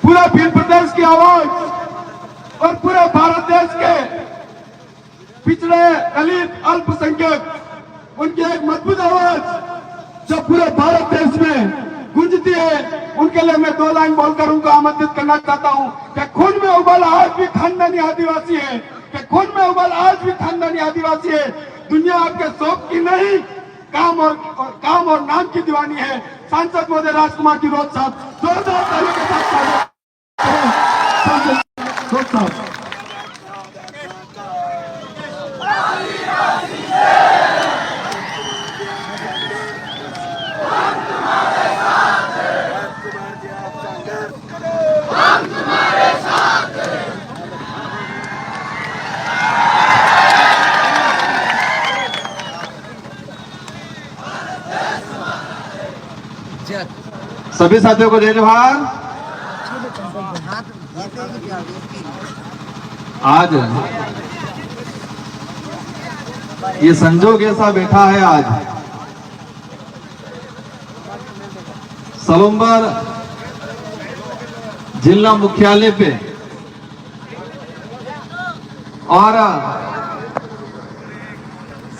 पूरा भील प्रदेश की आवाज और पूरे भारत देश के पिछड़े दलित अल्पसंख्यक उनकी एक मजबूत आवाज जो पूरे भारत देश में गूंजती है, उनके लिए मैं 2 लाइन बोलकर उनको आमंत्रित करना चाहता हूं कि खून में उबाल आज भी खानदानी आदिवासी है, कि खून में उबाल आज भी खानदानी आदिवासी है। दुनिया आपके शौक की नहीं, काम और नाम की दीवानी है। सांसद महोदय राजकुमार टिरोत साहब जोरदार तालियों के साथ स्वागत साहब। सभी साथियों को जय जोहार। आज ये संजोग ऐसा बैठा है, आज सलुम्बर जिला मुख्यालय पे और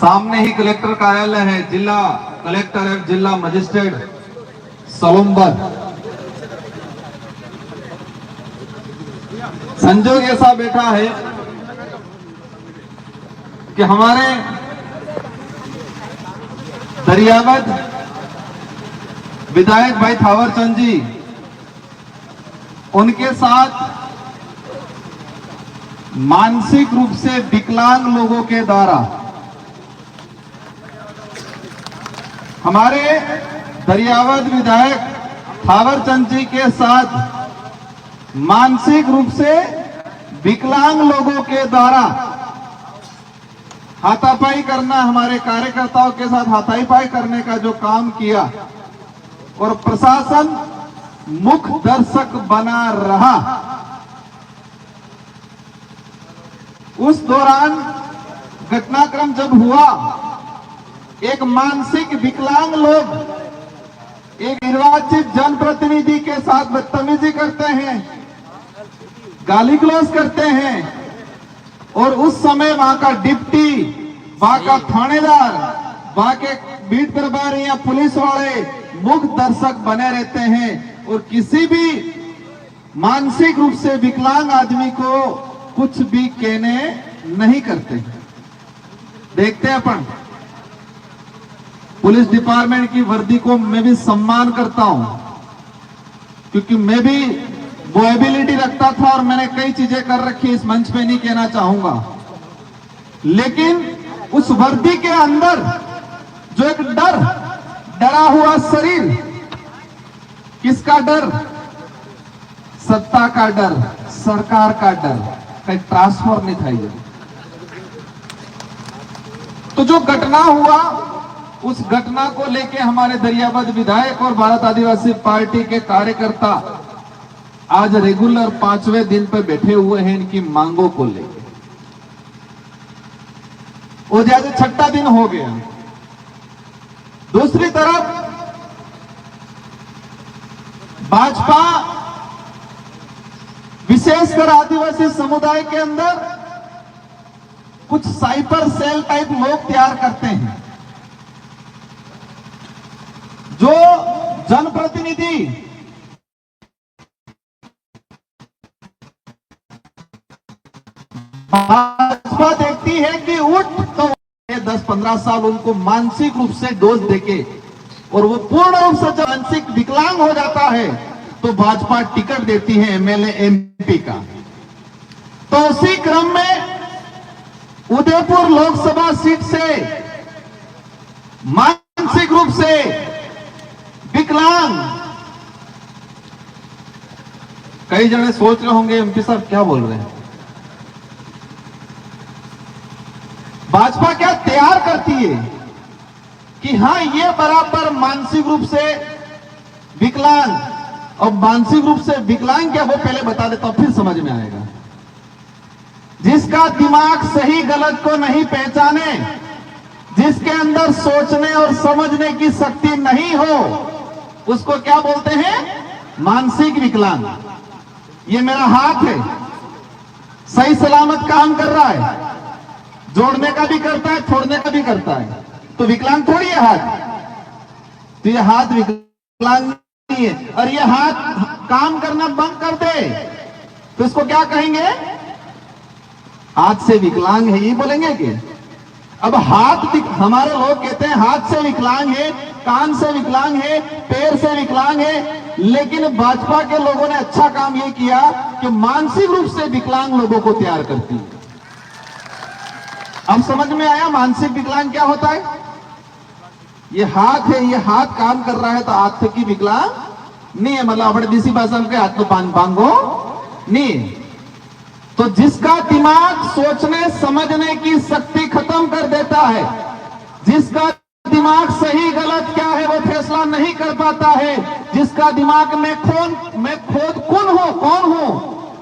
सामने ही कलेक्टर कार्यालय है, जिला कलेक्टर एवं जिला मजिस्ट्रेट सलुम्बर। संजोग ऐसा बैठा है कि हमारे दरियावद विधायक भाई थावरचंद जी, उनके साथ मानसिक रूप से विकलांग लोगों के द्वारा हमारे दरियावद विधायक थावरचंद जी के साथ मानसिक रूप से विकलांग लोगों के द्वारा हाथापाई करना, हमारे कार्यकर्ताओं के साथ हाथापाई करने का जो काम किया और प्रशासन मुख दर्शक बना रहा, उस दौरान घटनाक्रम जब हुआ, एक मानसिक विकलांग लोग एक निर्वाचित जनप्रतिनिधि के साथ बदतमीजी करते हैं, गाली गलौज करते हैं और उस समय वहां का डिप्टी, वहां का थानेदार, वहां के बीट प्रभारी या पुलिस वाले मुख्य दर्शक बने रहते हैं और किसी भी मानसिक रूप से विकलांग आदमी को कुछ भी कहने नहीं करते। देखते हैं अपन पुलिस डिपार्टमेंट की वर्दी को मैं भी सम्मान करता हूं, क्योंकि मैं भी वो एबिलिटी रखता था और मैंने कई चीजें कर रखी, इस मंच पे नहीं कहना चाहूंगा, लेकिन उस वर्दी के अंदर जो एक डरा हुआ शरीर, किसका डर? सत्ता का डर, सरकार का डर, कहीं ट्रांसफर नहीं था ये। तो जो घटना हुआ, उस घटना को लेके हमारे दरियावद विधायक और भारत आदिवासी पार्टी के कार्यकर्ता आज रेगुलर 5वें दिन पे बैठे हुए हैं इनकी मांगों को लेके। और जैसे 6ठा दिन हो गया। दूसरी तरफ भाजपा विशेषकर आदिवासी समुदाय के अंदर कुछ साइबर सेल टाइप लोग तैयार करते हैं, जो जनप्रतिनिधि भाजपा देखती है कि उठ तो 10-15 साल उनको मानसिक रूप से डोज देके और वो पूर्ण रूप से जब मानसिक विकलांग हो जाता है तो भाजपा टिकट देती है एमएलए एमपी का। तो उसी क्रम में उदयपुर लोकसभा सीट से मानसिक रूप से विकलांग, कई जने सोच रहे होंगे एमपी साहब क्या बोल रहे हैं, भाजपा क्या तैयार करती है कि हां ये बराबर मानसिक रूप से विकलांग, और मानसिक रूप से विकलांग क्या वो पहले बता देता हूं, फिर समझ में आएगा। जिसका दिमाग सही गलत को नहीं पहचाने, जिसके अंदर सोचने और समझने की शक्ति नहीं हो, उसको क्या बोलते हैं? मानसिक विकलांग। ये मेरा हाथ है, सही सलामत काम कर रहा है, जोड़ने का भी करता है, छोड़ने का भी करता है, तो विकलांग थोड़ी है हाथ। तो ये हाथ विकलांग नहीं है। और ये हाथ काम करना बंद कर दे तो इसको क्या कहेंगे? हाथ से विकलांग है, ये बोलेंगे कि अब हमारे लोग कहते हैं हाथ से विकलांग है, कान से विकलांग है, पैर से विकलांग है, लेकिन भाजपा के लोगों ने अच्छा काम यह किया कि मानसिक रूप से विकलांग लोगों को तैयार करती है। अब समझ में आया मानसिक विकलांग क्या होता है? ये हाथ है, ये हाथ काम कर रहा है तो हाथ की विकलांग नहीं है, मतलब अपने देसी भाषा में हाथ तो पांगो नहीं। तो जिसका दिमाग सोचने समझने की शक्ति खत्म कर देता है, जिसका दिमाग सही गलत क्या है वो फैसला नहीं कर पाता है, जिसका दिमाग में खुद कौन हूं,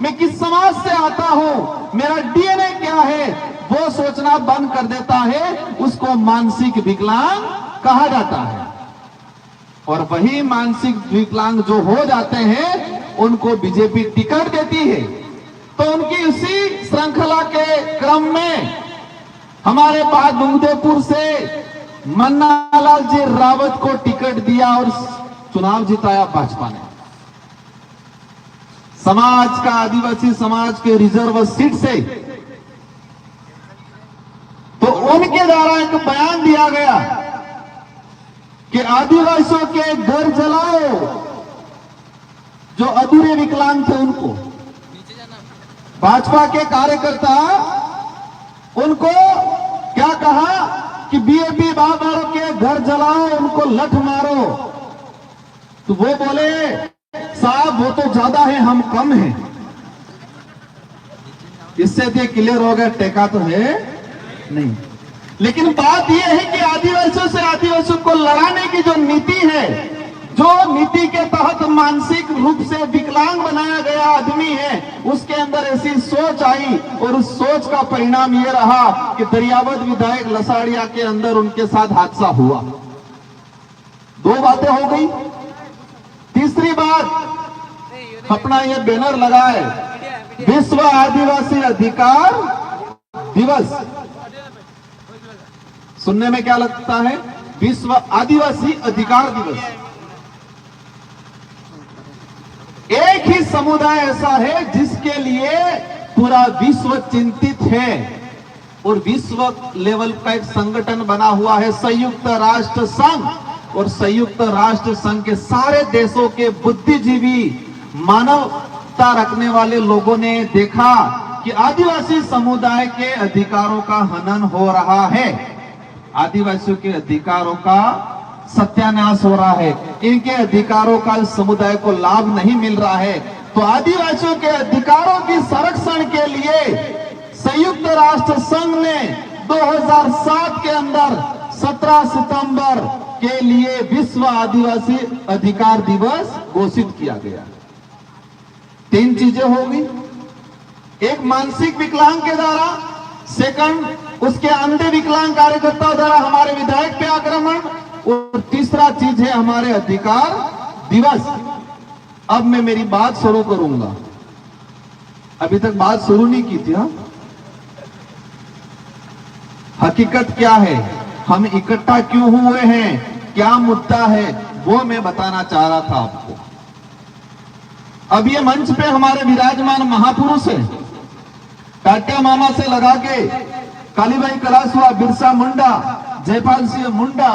मैं किस समाज से आता हूं, मेरा डीएनए क्या है, वो सोचना बंद कर देता है, उसको मानसिक विकलांग कहा जाता है। और वही मानसिक विकलांग जो हो जाते हैं उनको बीजेपी टिकट देती है। तो उनकी उसी श्रृंखला के क्रम में हमारे पास दुंगदेपुर से मन्नालाल जी रावत को टिकट दिया और चुनाव जिताया भाजपा ने। समाज का, आदिवासी समाज के रिजर्व सीट से तो उनके द्वारा एक बयान दिया गया कि आदिवासियों के घर जलाओ, जो अधूरे विकलांग थे उनको। भाजपा के कार्यकर्ता उनको क्या कहा कि बीएपी बाबाओं के घर जलाओ, उनको लठ मारो। तो वो बोले साहब वो तो ज्यादा है, हम कम हैं। इससे तो क्लियर हो गया टेका तो है नहीं। लेकिन बात यह है कि आदिवासियों से आदिवासियों को लड़ाने की जो नीति है, जो नीति के तहत मानसिक रूप से विकलांग बनाया गया आदमी है, उसके अंदर ऐसी सोच आई और उस सोच का परिणाम यह रहा कि दरियावद विधायक लसाड़िया के अंदर उनके साथ हादसा हुआ। दो बातें हो गई। तीसरी बात, अपना ये बैनर लगा है विश्व आदिवासी अधिकार दिवस। सुनने में क्या लगता है? विश्व आदिवासी अधिकार दिवस। एक ही समुदाय ऐसा है जिसके लिए पूरा विश्व चिंतित है और विश्व लेवल का एक संगठन बना हुआ है संयुक्त राष्ट्र संघ। और संयुक्त राष्ट्र संघ के सारे देशों के बुद्धिजीवी, मानवता रखने वाले लोगों ने देखा कि आदिवासी समुदाय के अधिकारों का हनन हो रहा है, आदिवासियों के अधिकारों का सत्यानाश हो रहा है, इनके अधिकारों का समुदाय को लाभ नहीं मिल रहा है। तो आदिवासियों के अधिकारों की संरक्षण के लिए संयुक्त राष्ट्र संघ ने 2007 के अंदर 17 सितंबर के लिए विश्व आदिवासी अधिकार दिवस घोषित किया गया। तीन चीजें होगी, एक मानसिक विकलांग के द्वारा, सेकंड उसके अंधे विकलांग कार्यकर्ताओं द्वारा हमारे विधायक पे आक्रमण, और तीसरा चीज है हमारे अधिकार दिवस। अब मैं मेरी बात शुरू करूंगा, अभी तक बात शुरू नहीं की थी। हकीकत क्या है, हम इकट्ठा क्यों हुए हैं, क्या मुद्दा है, वो मैं बताना चाह रहा था आपको। अब ये मंच पे हमारे विराजमान महापुरुष हैं, टाटिया मामा से लगा के कालीबाई कलासुआ, बिरसा मुंडा, जयपाल सिंह मुंडा,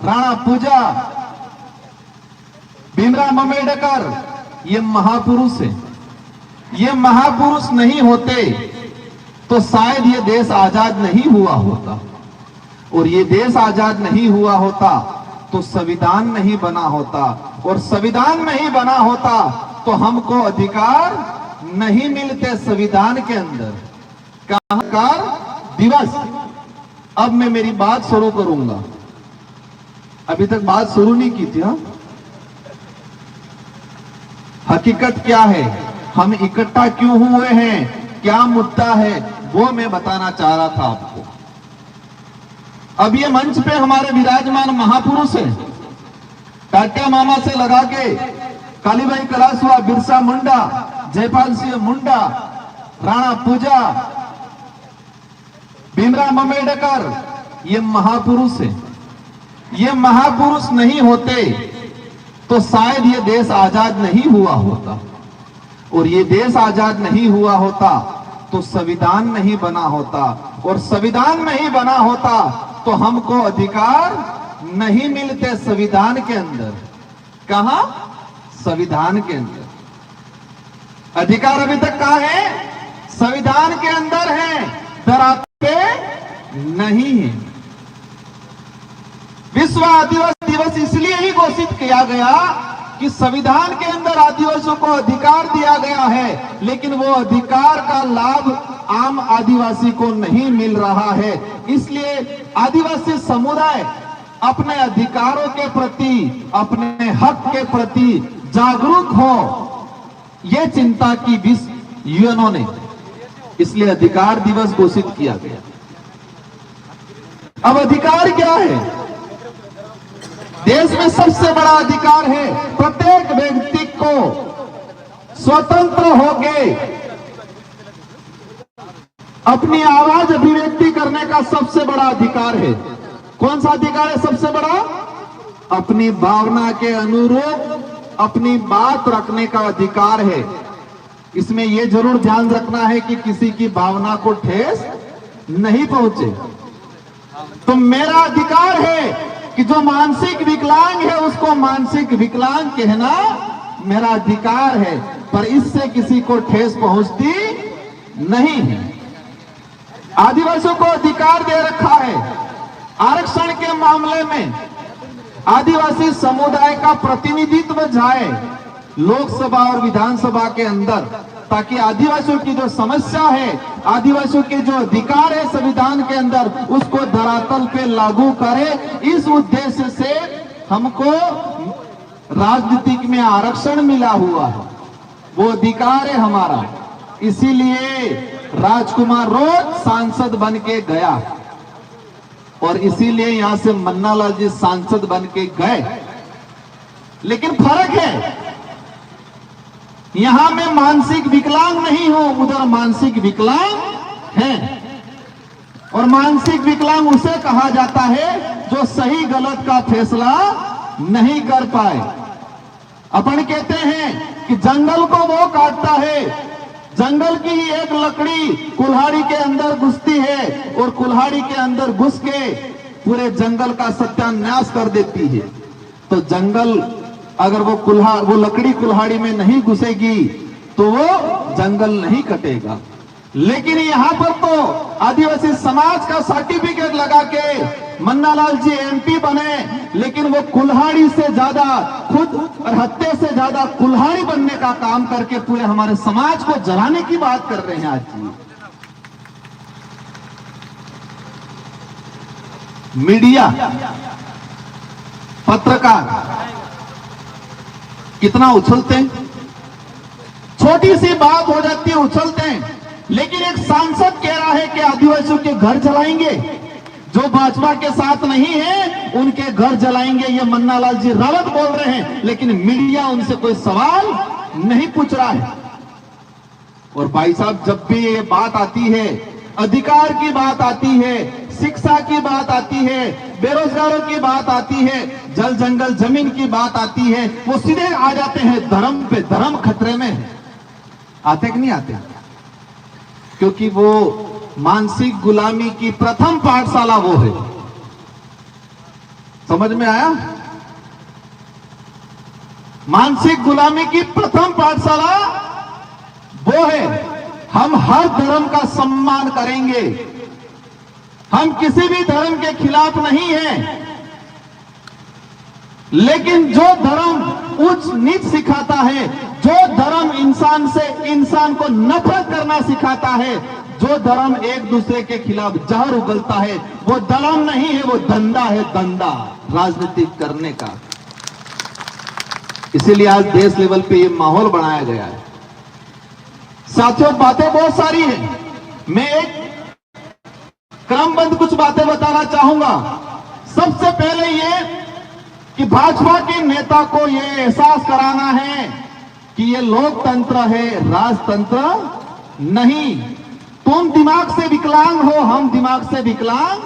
राणा पूजा, भीमराव अम्बेडकर, ये महापुरुष हैं। ये महापुरुष नहीं होते तो शायद ये देश आजाद नहीं हुआ होता, और ये देश आजाद नहीं हुआ होता तो संविधान नहीं बना होता, और संविधान नहीं बना होता तो हमको अधिकार नहीं मिलते संविधान के अंदर का अधिकार दिवस। अब मैं मेरी बात शुरू करूंगा, अभी तक बात शुरू नहीं की थी। हकीकत क्या है, हम इकट्ठा क्यों हुए हैं, क्या मुद्दा है, वो मैं बताना चाह रहा था आपको। अब ये मंच पे हमारे विराजमान महापुरुष हैं, टाटिया मामा से लगा के कालीबाई कलासुआ, बिरसा मुंडा, जयपाल सिंह मुंडा, राणा पूजा, भीमराव अम्बेडकर, ये महापुरुष हैं। ये महापुरुष नहीं होते तो शायद ये देश आजाद नहीं हुआ होता, और ये देश आजाद नहीं हुआ होता तो संविधान नहीं बना होता, और संविधान नहीं बना होता तो हमको अधिकार नहीं मिलते संविधान के अंदर। कहां? संविधान के अंदर अधिकार अभी तक कहां है? संविधान के अंदर है, धरातल पे नहीं है। विश्व आदिवासी दिवस इसलिए ही घोषित किया गया कि संविधान के अंदर आदिवासियों को अधिकार दिया गया है, लेकिन वो अधिकार का लाभ आम आदिवासी को नहीं मिल रहा है। इसलिए आदिवासी समुदाय अपने अधिकारों के प्रति, अपने हक के प्रति जागरूक हो, ये चिंता की विश्व यूएनओ ने, इसलिए अधिकार दिवस घोषित किया गया। अब अधिकार क्या है? देश में सबसे बड़ा अधिकार है प्रत्येक व्यक्ति को स्वतंत्र होके अपनी आवाज अभिव्यक्ति करने का सबसे बड़ा अधिकार है। कौन सा अधिकार है सबसे बड़ा? अपनी भावना के अनुरूप अपनी बात रखने का अधिकार है। इसमें यह जरूर ध्यान रखना है कि किसी की भावना को ठेस नहीं पहुंचे। तो मेरा अधिकार है कि जो मानसिक विकलांग है उसको मानसिक विकलांग कहना मेरा अधिकार है, पर इससे किसी को ठेस पहुंचती नहीं है। आदिवासियों को अधिकार दे रखा है। आरक्षण के मामले में आदिवासी समुदाय का प्रतिनिधित्व जाए लोकसभा और विधानसभा के अंदर, ताकि आदिवासियों की जो समस्या है, आदिवासियों के जो अधिकार है संविधान के अंदर, उसको धरातल पे लागू करे। इस उद्देश्य से हमको राजनीतिक में आरक्षण मिला हुआ है, वो अधिकार है हमारा। इसीलिए राजकुमार रोज सांसद बन के गया, और इसीलिए यहां से मन्नालाल जी सांसद बन के गए। लेकिन फर्क है, यहां मैं मानसिक विकलांग नहीं हूं, उधर मानसिक विकलांग है। और मानसिक विकलांग उसे कहा जाता है जो सही गलत का फैसला नहीं कर पाए। अपन कहते हैं कि जंगल को वो काटता है, जंगल की ही एक लकड़ी कुल्हाड़ी के अंदर घुसती है और कुल्हाड़ी के अंदर घुस के पूरे जंगल का सत्यानाश कर देती है। तो जंगल अगर वो लकड़ी कुल्हाड़ी में नहीं घुसेगी तो वो जंगल नहीं कटेगा। लेकिन यहां पर तो आदिवासी समाज का सर्टिफिकेट लगा के मन्नालाल जी एमपी बने, लेकिन वो कुल्हाड़ी से ज्यादा, खुद और हत्या से ज्यादा कुल्हाड़ी बनने का काम करके पूरे हमारे समाज को जलाने की बात कर रहे हैं आज जी। मीडिया, पत्रकार कितना उछलते हैं, छोटी सी बात हो जाती है उछलते हैं। लेकिन एक सांसद कह रहा है कि आदिवासियों के घर जलाएंगे, जो भाजपा के साथ नहीं है उनके घर जलाएंगे, ये मन्नालाल जी रावत बोल रहे हैं। लेकिन मीडिया उनसे कोई सवाल नहीं पूछ रहा है। और भाई साहब, जब भी ये बात आती है, अधिकार की बात आती है, शिक्षा की बात आती है, बेरोजगारों की बात आती है, जल जंगल जमीन की बात आती है, वो सीधे आ जाते हैं धर्म पे। धर्म खतरे में है। आते कि नहीं आते? क्योंकि वो मानसिक गुलामी की प्रथम पाठशाला वो है। समझ में आया? मानसिक गुलामी की प्रथम पाठशाला वो है। हम हर धर्म का सम्मान करेंगे, हम किसी भी धर्म के खिलाफ नहीं हैं, लेकिन जो धर्म उच्च नीच सिखाता है, जो धर्म इंसान से इंसान को नफरत करना सिखाता है, जो धर्म एक दूसरे के खिलाफ जहर उगलता है, वो धर्म नहीं है, वो धंधा है, धंधा राजनीति करने का। इसीलिए आज देश लेवल पे ये माहौल बनाया गया है। साथियों, बातें बहुत सारी हैं, मैं एक क्रमबद्ध कुछ बातें बताना चाहूंगा। सबसे पहले ये कि भाजपा के नेता को ये एहसास कराना है कि ये लोकतंत्र है, राजतंत्र नहीं। तुम दिमाग से विकलांग हो, हम दिमाग से विकलांग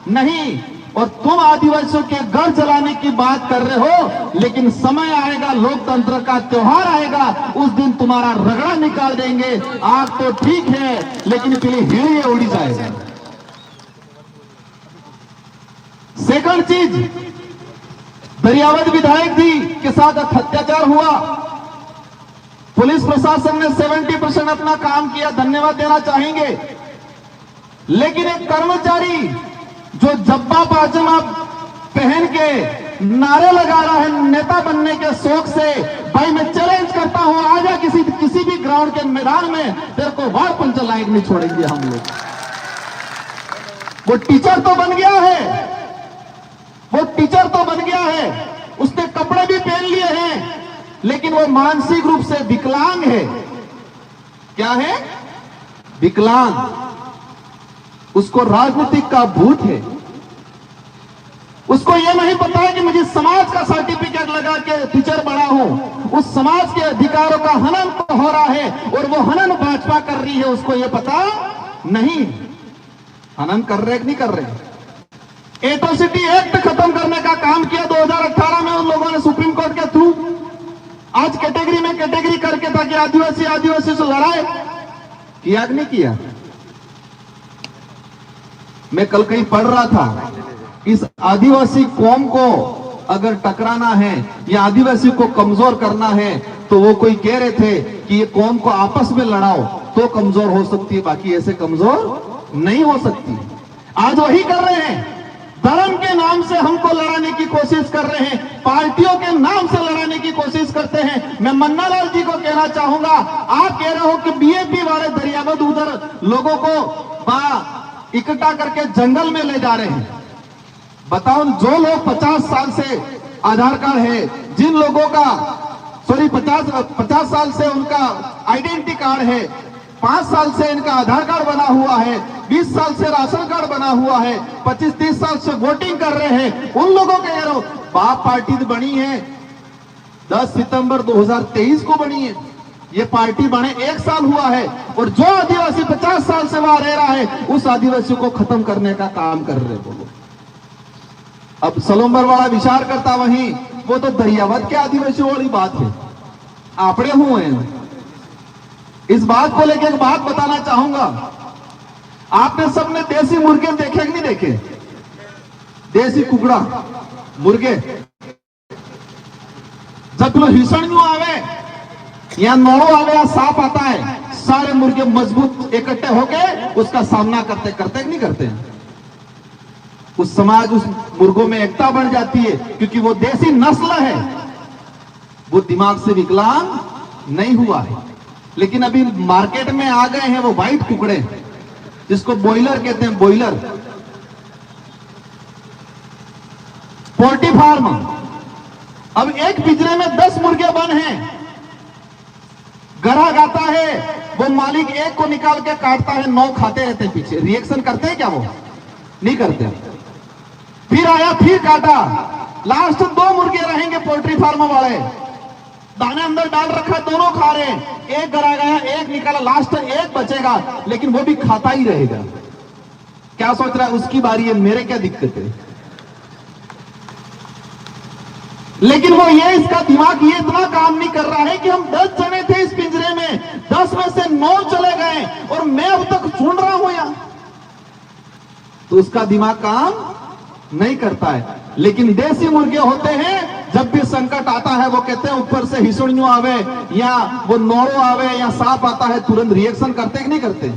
नहीं। और तुम आदिवासियों के घर जलाने की बात कर रहे हो, लेकिन समय आएगा, लोकतंत्र का त्योहार आएगा, उस दिन तुम्हारा रगड़ा निकाल देंगे। आग तो ठीक है, लेकिन पहले हिड़िए उड़ी जाएगा। सेकंड चीज, दरियावत विधायक जी के साथ अत्याचार हुआ। पुलिस प्रशासन ने 70% अपना काम किया, धन्यवाद देना चाहेंगे। लेकिन एक कर्मचारी जो जब्बा पायजामा पहन के नारे लगा रहा है नेता बनने के शौक से, भाई मैं चैलेंज करता हूं, आजा किसी भी ग्राउंड के मैदान में, तेरे को वार पंच लायक नहीं छोड़ेंगे हम लोग। वो टीचर तो बन गया है, वो टीचर तो बन गया है, उसने कपड़े भी पहन लिए हैं, लेकिन वो मानसिक रूप से विकलांग है। क्या है? विकलांग। उसको राजनीतिक का भूत है। उसको यह नहीं पता है कि मुझे समाज का सर्टिफिकेट लगा के टीचर बना हूं। उस समाज के अधिकारों का हनन तो हो रहा है, और वो हनन भाजपा कर रही है, उसको यह पता नहीं। हनन कर रहे कि नहीं कर रहे? एट्रोसिटी एक्ट खत्म करने का काम किया 2018 में उन लोगों ने सुप्रीम कोर्ट के थ्रू। आज कैटेगरी में कैटेगरी करके, ताकि आदिवासी से लड़ाए, किया कि नहीं किया? मैं कल कहीं पढ़ रहा था, इस आदिवासी कौम को अगर टकराना है या आदिवासी को कमजोर करना है, तो वो कोई कह रहे थे कि ये कौम को आपस में लड़ाओ तो कमजोर हो सकती है, बाकी ऐसे कमजोर नहीं हो सकती। आज वही कर रहे हैं। धर्म के नाम से हमको लड़ाने की कोशिश कर रहे हैं, पार्टियों के नाम से लड़ाने की कोशिश करते हैं। मैं मन्नालाल जी को कहना चाहूंगा, आप कह रहे हो कि बीएपी वाले दरियावत उधर लोगों को इकट्ठा करके जंगल में ले जा रहे हैं। बताओ, जो लोग 50 साल से आधार कार्ड है, जिन लोगों का 50 साल से उनका आइडेंटिटी कार्ड है, 5 साल से इनका आधार कार्ड बना हुआ है, 20 साल से राशन कार्ड बना हुआ है, 25-30 साल से वोटिंग कर रहे हैं, उन लोगों के कह रहा हूं, बाप पार्टी बनी है 10 सितंबर 2023 को बनी है। ये पार्टी बने 1 साल हुआ है, और जो आदिवासी 50 साल से वहां रह रहा है, उस आदिवासी को खत्म करने का काम कर रहे बोलो। अब सलोम्बर वाला विचार करता वहीं, वो तो दरियावत के आदिवासियों वाली बात है, आपड़े हुए हैं। इस बात को लेकर एक बात बताना चाहूंगा, आपने सबने देसी मुर्गे देखे कि नहीं देखे? देसी कुकड़ा मुर्गे, जब लो हिसण आवे या नोड़ो आवे या सांप आता है, सारे मुर्गे मजबूत इकट्ठे होके उसका सामना करते करते नहीं करते हैं। उस समाज, उस मुर्गों में एकता बढ़ जाती है, क्योंकि वो देसी नस्ल है, वो दिमाग से विकलांग नहीं हुआ है। लेकिन अभी मार्केट में आ गए हैं वो व्हाइट कुकड़े, जिसको बॉयलर कहते हैं, बॉयलर। पोल्ट्री फार्म, अब एक पिंजरे में 10 मुर्गे बंद हैं। ग्राहक आता है, वो मालिक एक को निकाल के काटता है, 9 खाते रहते हैं पीछे। रिएक्शन करते हैं क्या? वो नहीं करते। फिर आया, फिर काटा, लास्ट 2 मुर्गे रहेंगे पोल्ट्री फार्म वाले, दाने अंदर डाल रखा, दोनों खा रहे हैं। एक ग्राहक आया, एक निकाला, लास्ट 1 बचेगा, लेकिन वो भी खाता ही रहेगा। क्या सोच रहा है? उसकी बारी है, मेरे क्या दिक्कत है? लेकिन वो ये, इसका दिमाग ये इतना काम नहीं कर रहा है कि हम 10 जने थे इस पिंजरे में, 10 में से 9 चले गए और मैं अब तक सुन रहा हूं यहां, तो उसका दिमाग काम नहीं करता है। लेकिन देसी मुर्गे होते हैं, जब भी संकट आता है वो कहते हैं ऊपर से हिसुड़ियों आवे या वो नोड़ो आवे या सांप आता है, तुरंत रिएक्शन करते कि नहीं करते?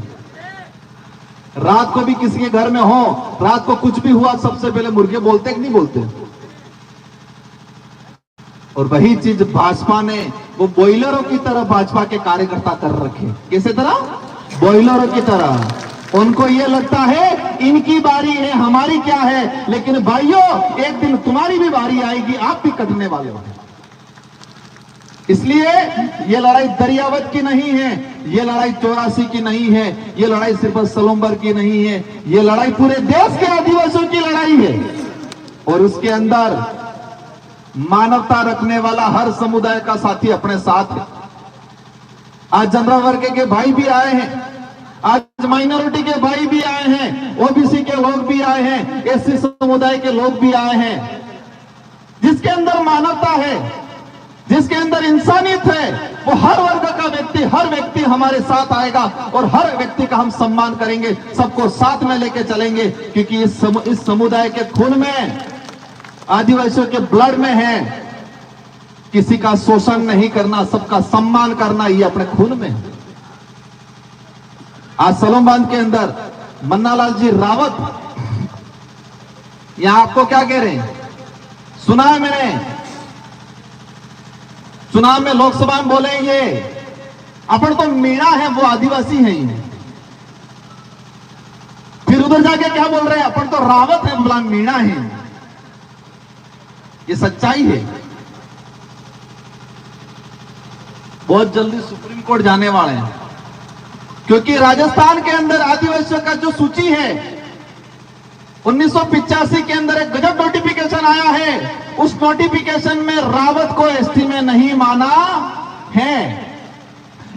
रात को भी किसी के घर में हो, रात को कुछ भी हुआ, सबसे पहले मुर्गे बोलते कि नहीं बोलते? और वही चीज भाजपा ने वो बॉयलरों की तरह भाजपा के कार्यकर्ता कर रखे। किसी तरह? बॉयलरों की तरह। उनको ये लगता है इनकी बारी है, हमारी क्या है। लेकिन भाइयों, एक दिन तुम्हारी भी बारी आएगी, आप भी कटने वाले हो। इसलिए ये लड़ाई दरियावत की नहीं है, ये लड़ाई 84 की नहीं है, ये लड़ाई सिर्फ सलोम्बर की नहीं है, ये लड़ाई पूरे देश के आदिवासियों की लड़ाई है। और उसके अंदर मानवता रखने वाला हर समुदाय का साथी अपने साथ है। आज जनरल वर्ग के भाई भी आए हैं, आज माइनॉरिटी के भाई भी आए हैं, ओबीसी के लोग भी आए हैं, एससी समुदाय के लोग भी आए हैं। जिसके अंदर मानवता है, जिसके अंदर इंसानियत है, वो हर वर्ग का व्यक्ति, हर व्यक्ति हमारे साथ आएगा और हर व्यक्ति का हम सम्मान करेंगे, सबको साथ में लेके चलेंगे, क्योंकि इस समुदाय के खून में, आदिवासियों के ब्लड में है किसी का शोषण नहीं करना, सबका सम्मान करना, ये अपने खून में है। आज सलोम बांध के अंदर मन्नालाल जी रावत यहां आपको क्या कह रहे हैं, सुना है मैंने, चुनाव में लोकसभा में बोले ये अपन तो मीणा है, वो आदिवासी है ये। फिर उधर जाके क्या बोल रहे हैं, अपन तो रावत है, बोला मीणा है। ये सच्चाई है। बहुत जल्दी सुप्रीम कोर्ट जाने वाले हैं, क्योंकि राजस्थान के अंदर आदिवासियों का जो सूची है 1985 के अंदर एक गजब नोटिफिकेशन आया है, उस नोटिफिकेशन में रावत को एसटी में नहीं माना है।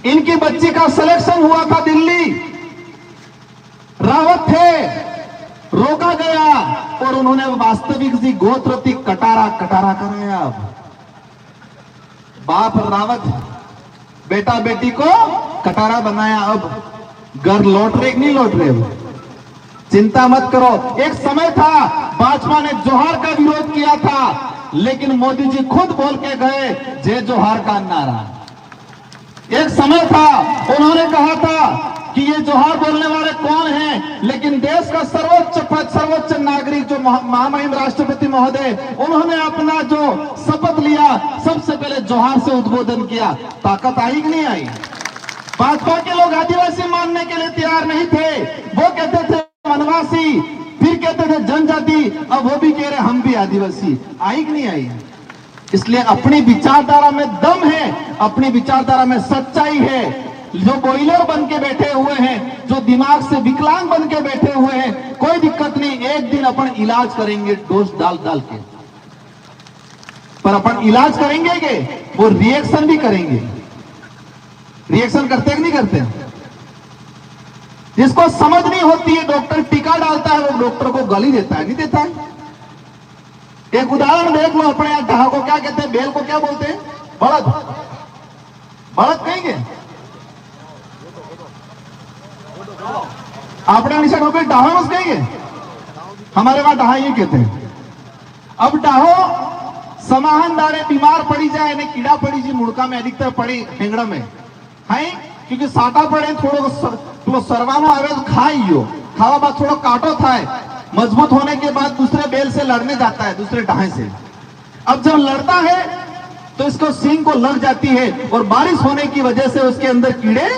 इनकी बच्ची का सिलेक्शन हुआ था दिल्ली, रावत थे, रोका गया और उन्होंने वास्तविक जी गोत्र थी कटारा कराया। अब बाप रावत, बेटा बेटी को कटारा बनाया। अब घर लौट रहे नहीं लौट रहे, चिंता मत करो। एक समय था भाजपा ने जोहार का विरोध किया था, लेकिन मोदी जी खुद बोल के गए जय जोहार का नारा। एक समय था उन्होंने कहा था कि ये जोहार बोलने वाले कौन हैं, लेकिन देश का सर्वोच्च नागरिक जो महामहिम राष्ट्रपति महोदय, उन्होंने अपना जो शपथ लिया सबसे पहले जोहार से उद्बोधन किया। ताकत आई कि नहीं आई? भाजपा के लोग आदिवासी मानने के लिए तैयार नहीं थे, वो कहते थे वनवासी, फिर कहते थे जनजाति, अब वो भी कह रहे हम भी आदिवासी। आई कि नहीं आई? इसलिए अपनी विचारधारा में दम है, अपनी विचारधारा में सच्चाई है। जो बॉयलर बन के बैठे हुए हैं, जो दिमाग से विकलांग बन के बैठे हुए हैं, कोई दिक्कत नहीं, एक दिन अपन इलाज करेंगे डोज डाल के, पर अपन इलाज करेंगे कि वो रिएक्शन भी करेंगे। रिएक्शन करते कि नहीं करते? जिसको समझ नहीं होती है, डॉक्टर टीका डालता है, वो डॉक्टर को गाली देता है, नहीं देता है? एक उदाहरण देख लो अपने यहां, ढहा को क्या कहते हैं, बैल को क्या बोलते हैं? बड़द। बड़द कहेंगे आपने निशा हो गई, डाहो मस कहेंगे, हमारे वहां डाहा ये कहते हैं। अब डाहो समाहन दारे बीमार पड़ी जाए ने कीड़ा पड़ी जी मुड़का में अधिकतर पड़ी हेंगड़ा में है, क्योंकि साटा पड़े थोड़ो सरवानो आवे तो खाइयो, खावा बाद थोड़ा काटो थाए, मजबूत होने के बाद दूसरे बैल से लड़ने जाता है, दूसरे ढाहे से। अब जब लड़ता है तो इसको सींग को लग जाती है और बारिश होने की वजह से उसके अंदर कीड़े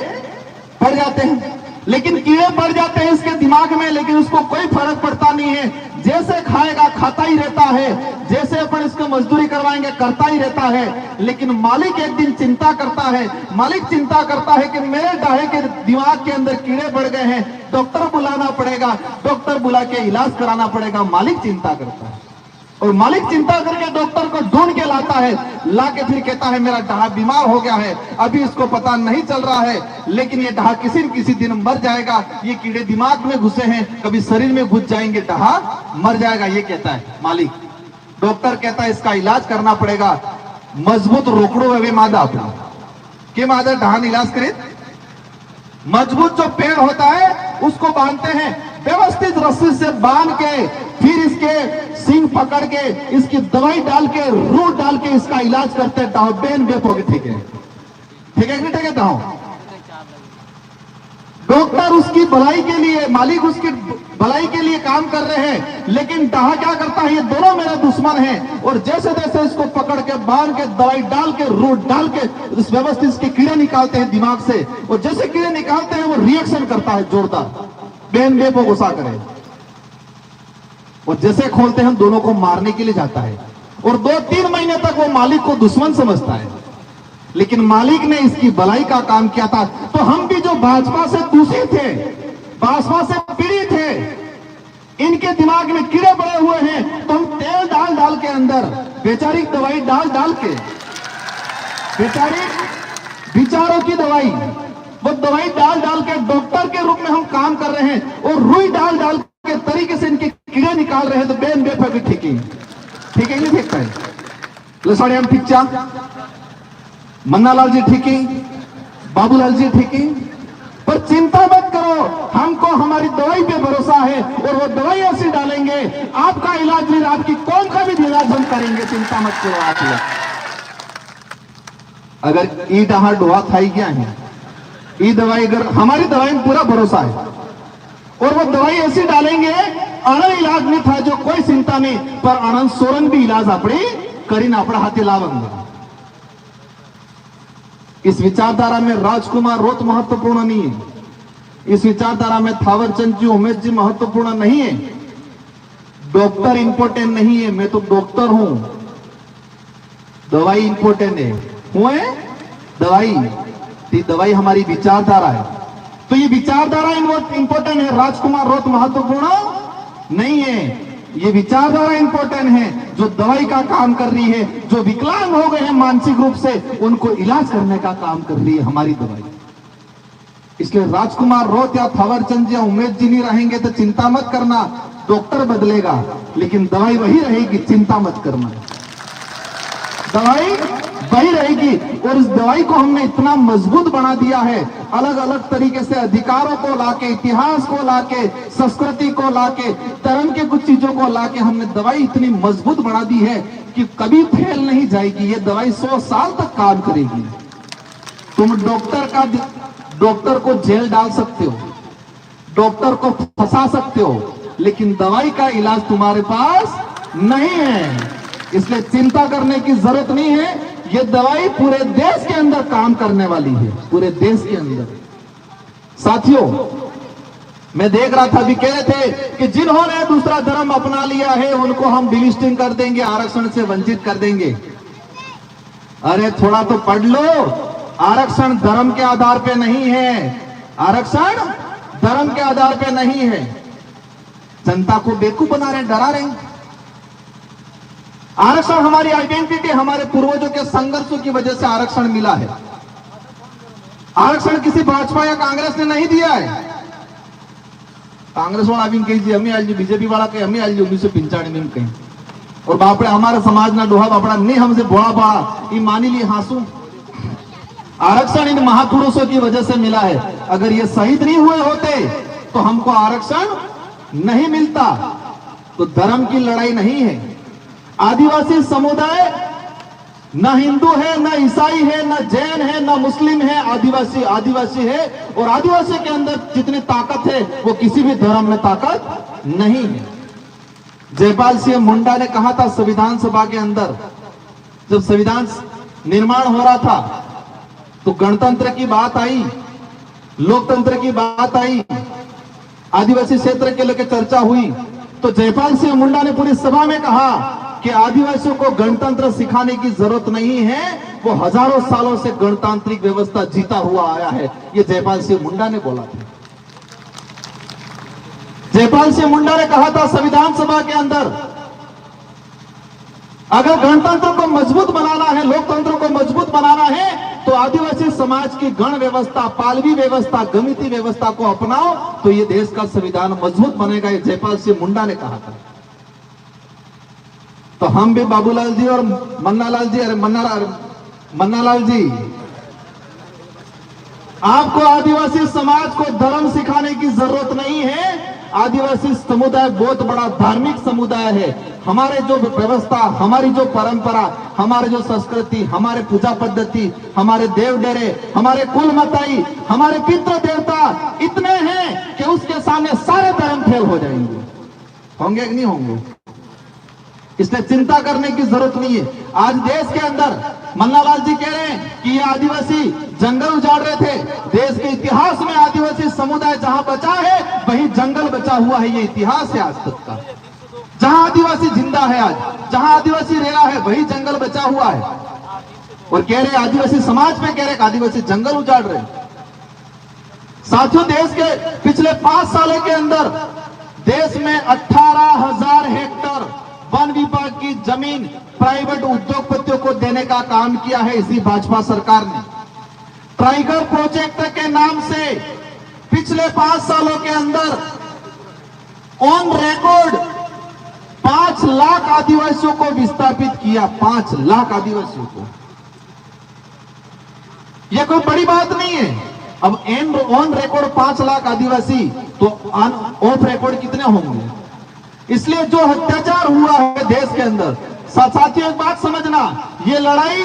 पड़ जाते हैं। लेकिन कीड़े पड़ जाते हैं इसके दिमाग में, लेकिन उसको कोई फर्क पड़ता नहीं है, जैसे खाएगा खाता ही रहता है, जैसे अपन इसको मजदूरी करवाएंगे करता ही रहता है। लेकिन मालिक एक दिन चिंता करता है, मालिक चिंता करता है कि मेरे डाहे के दिमाग के अंदर कीड़े पड़ गए हैं, डॉक्टर बुलाना पड़ेगा, डॉक्टर बुला के इलाज कराना पड़ेगा। मालिक चिंता करता है और मालिक चिंता करके डॉक्टर को ढूंढ के लाता है, लाके फिर कहता है मेरा ढहा बीमार हो गया है, अभी इसको पता नहीं चल रहा है, लेकिन ये ढहा किसी न किसी दिन मर जाएगा, ये कीड़े दिमाग में घुसे हैं, कभी शरीर में घुस जाएंगे, ढहा मर जाएगा, ये कहता है मालिक। डॉक्टर कहता है इसका इलाज करना पड़ेगा, मजबूत रोकड़ो वे मादा अपना के मादा ढहान इलाज करे। मजबूत जो पेड़ होता है उसको बांधते हैं, व्यवस्थित रस्सी से बांध के, फिर इसके सींग पकड़ के, इसकी दवाई डाल के, रूट डाल के इसका इलाज करते हैं। बेन बेपोगे, ठीक है, ठीक है, ठीक है। डॉक्टर उसकी भलाई के लिए, मालिक उसकी भलाई के लिए काम कर रहे हैं, लेकिन डाहा क्या करता है, ये दोनों मेरे दुश्मन हैं, और जैसे जैसे इसको पकड़ के बांध के दवाई डाल के रूट डाल के इस व्यवस्थित इसके कीड़े निकालते हैं दिमाग से, और जैसे कीड़े निकालते हैं वो रिएक्शन करता है जोरदार, बेन बेपो गुस्सा करे, और जैसे खोलते हैं दोनों को मारने के लिए जाता है, और 2-3 महीने तक वो मालिक को दुश्मन समझता है। लेकिन मालिक ने इसकी भलाई का काम किया था। तो हम भी जो भाजपा से दूषित थे, भाजपा से पीड़ित थे, इनके दिमाग में कीड़े पड़े हुए हैं, तो हम तेल डाल के अंदर वैचारिक दवाई डाल के, वैचारिक विचारों की दवाई, वो दवाई डाल डाल के डॉक्टर के रूप में हम काम कर रहे हैं और रुई डाल डाल के तरीके से इनके कीड़े निकाल रहे हैं। तो बेन बेफा ठीक है नहीं देखता है। लसाड़े हम ठीक चा, मन्नालाल जी ठीक है, बाबूलाल जी ठीक है, पर चिंता मत करो, हमको हमारी दवाई पे भरोसा है और वो दवाई ऐसी डालेंगे आपका इलाज नहीं, आपकी कौन का भी इलाज हम करेंगे, चिंता मत करो आप लोग। अगर ई डहा डोहा थाई क्या है, ई दवाई अगर हमारी दवाई में पूरा भरोसा है और वो दवाई ऐसी डालेंगे अणन इलाज नहीं था जो कोई चिंता नहीं, पर अणन सोरन भी इलाज अपने करीन अपना हाथी लावेंगे। इस विचारधारा में राजकुमार रोत महत्वपूर्ण नहीं है, इस विचारधारा में थावरचंद जी उमेश जी महत्वपूर्ण नहीं है, डॉक्टर इंपॉर्टेंट नहीं है, मैं तो डॉक्टर हूं, दवाई इंपॉर्टेंट है, दवाई हमारी विचारधारा है। तो ये विचारधारा इंपॉर्टेंट है, राजकुमार रोत महत्वपूर्ण नहीं है, ये विचारधारा इंपॉर्टेंट है जो दवाई का काम कर रही है। जो विकलांग हो गए हैं मानसिक रूप से उनको इलाज करने का काम कर रही है हमारी दवाई। इसलिए राजकुमार रोत या थावरचंद या उमेश जी नहीं रहेंगे तो चिंता मत करना, डॉक्टर बदलेगा लेकिन दवाई वही रहेगी, चिंता मत करना, दवाई वही रहेगी। और इस दवाई को हमने इतना मजबूत बना दिया है, अलग अलग तरीके से अधिकारों को लाके, इतिहास को लाके, संस्कृति को लाके, धर्म के कुछ चीजों को लाके हमने दवाई इतनी मजबूत बना दी है कि कभी फेल नहीं जाएगी। ये दवाई 100 साल तक काम करेगी। तुम डॉक्टर को जेल डाल सकते हो, डॉक्टर को फंसा सकते हो, लेकिन दवाई का इलाज तुम्हारे पास नहीं है। इसलिए चिंता करने की जरूरत नहीं है, ये दवाई पूरे देश के अंदर काम करने वाली है, पूरे देश के अंदर। साथियों, मैं देख रहा था, अभी कह रहे थे कि जिन्होंने दूसरा धर्म अपना लिया है उनको हम डिलिस्टिंग कर देंगे, आरक्षण से वंचित कर देंगे। अरे थोड़ा तो पढ़ लो, आरक्षण धर्म के आधार पे नहीं है, आरक्षण धर्म के आधार पे नहीं है। जनता को बेवकूफ बना रहे, डरा रहे। आरक्षण हमारी आइडेंटिटी, हमारे पूर्वजों के संघर्षों की वजह से आरक्षण मिला है। आरक्षण किसी भाजपा या कांग्रेस ने नहीं दिया है। कांग्रेस वाला भी कही हमें आज, बीजेपी वाला कहीं हमें आज 1995 में कहीं, और बापड़े हमारे समाज ना डोहा बापड़ा नहीं हमसे बोड़ा बाड़ा ये मानी ली हांसू। आरक्षण इन महापुरुषों की वजह से मिला है। अगर ये शहीद नहीं हुए होते तो हमको आरक्षण नहीं मिलता। तो धर्म की लड़ाई नहीं है। आदिवासी समुदाय न हिंदू है, न ईसाई है, न जैन है, न मुस्लिम है, आदिवासी है। और आदिवासी के अंदर जितनी ताकत है वो किसी भी धर्म में ताकत नहीं है। जयपाल सिंह मुंडा ने कहा था संविधान सभा के अंदर, जब संविधान निर्माण हो रहा था तो गणतंत्र की बात आई, लोकतंत्र की बात आई, आदिवासी क्षेत्र के लेकर चर्चा हुई, तो जयपाल सिंह मुंडा ने पूरी सभा में कहा कि आदिवासियों को गणतंत्र सिखाने की जरूरत नहीं है, वो हजारों सालों से गणतांत्रिक व्यवस्था जीता हुआ आया है। ये जयपाल सिंह मुंडा ने बोला था। जयपाल सिंह मुंडा ने कहा था संविधान सभा के अंदर, अगर गणतंत्र को मजबूत बनाना है, लोकतंत्र को मजबूत बनाना है, तो आदिवासी समाज की गण व्यवस्था, पालवी व्यवस्था, गमिति व्यवस्था को अपनाओ तो ये देश का संविधान मजबूत बनेगा। ये जयपाल सिंह मुंडा ने कहा था। तो हम भी बाबूलाल जी और मन्नालाल जी, अरे मन्नालाल जी, आपको आदिवासी समाज को धर्म सिखाने की जरूरत नहीं है। आदिवासी समुदाय बहुत बड़ा धार्मिक समुदाय है। हमारे जो व्यवस्था, हमारी जो परंपरा, हमारे जो संस्कृति, हमारे पूजा पद्धति, हमारे देव डेरे, हमारे कुल मताई, हमारे पितृ देवता इतने हैं कि उसके सामने सारे धर्म फेल हो जाएंगे। होंगे कि नहीं होंगे? इसलिए चिंता करने की जरूरत नहीं है। आज देश के अंदर मन्नालाल जी कह रहे हैं कि ये आदिवासी जंगल उजाड़ रहे थे। देश के इतिहास में आदिवासी समुदाय जहां बचा है वही जंगल बचा हुआ है। ये इतिहास है आज तक का। जहां आदिवासी जिंदा है, आज जहां आदिवासी रह रहा है वही जंगल बचा हुआ है। और कह रहे आदिवासी समाज में कह रहे आदिवासी जंगल उजाड़ रहे। साथियों, देश के पिछले 5 सालों के अंदर देश में 18,000 हेक्टेयर वन विभाग की जमीन प्राइवेट उद्योगपतियों को देने का काम किया है इसी भाजपा सरकार ने। टाइगर प्रोजेक्ट के नाम से पिछले 5 सालों के अंदर ऑन रिकॉर्ड 5 लाख आदिवासियों को विस्थापित किया। 5 लाख आदिवासियों को। यह कोई बड़ी बात नहीं है। अब ऑन रिकॉर्ड 5 लाख आदिवासी, तो ऑफ रिकॉर्ड कितने होंगे? इसलिए जो अत्याचार हुआ है देश के अंदर, साथियों एक बात समझना, ये लड़ाई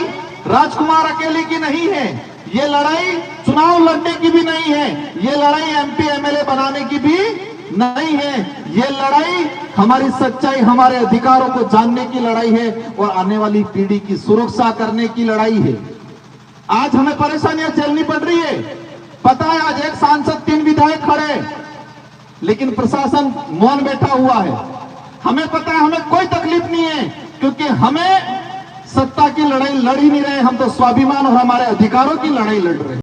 राजकुमार अकेले की नहीं है, ये लड़ाई चुनाव लड़ने की भी नहीं है, ये लड़ाई एमपी एमएलए बनाने की भी नहीं है, ये लड़ाई हमारी सच्चाई, हमारे अधिकारों को जानने की लड़ाई है और आने वाली पीढ़ी की सुरक्षा करने की लड़ाई है। आज हमें परेशानियां झेलनी पड़ रही है। पता है आज एक सांसद 3 विधायक खड़े, लेकिन प्रशासन मौन बैठा हुआ है। हमें पता है हमें कोई तकलीफ नहीं है, क्योंकि हमें सत्ता की लड़ाई लड़ ही नहीं रहे, हम तो स्वाभिमान और हमारे अधिकारों की लड़ाई लड़ रहे हैं।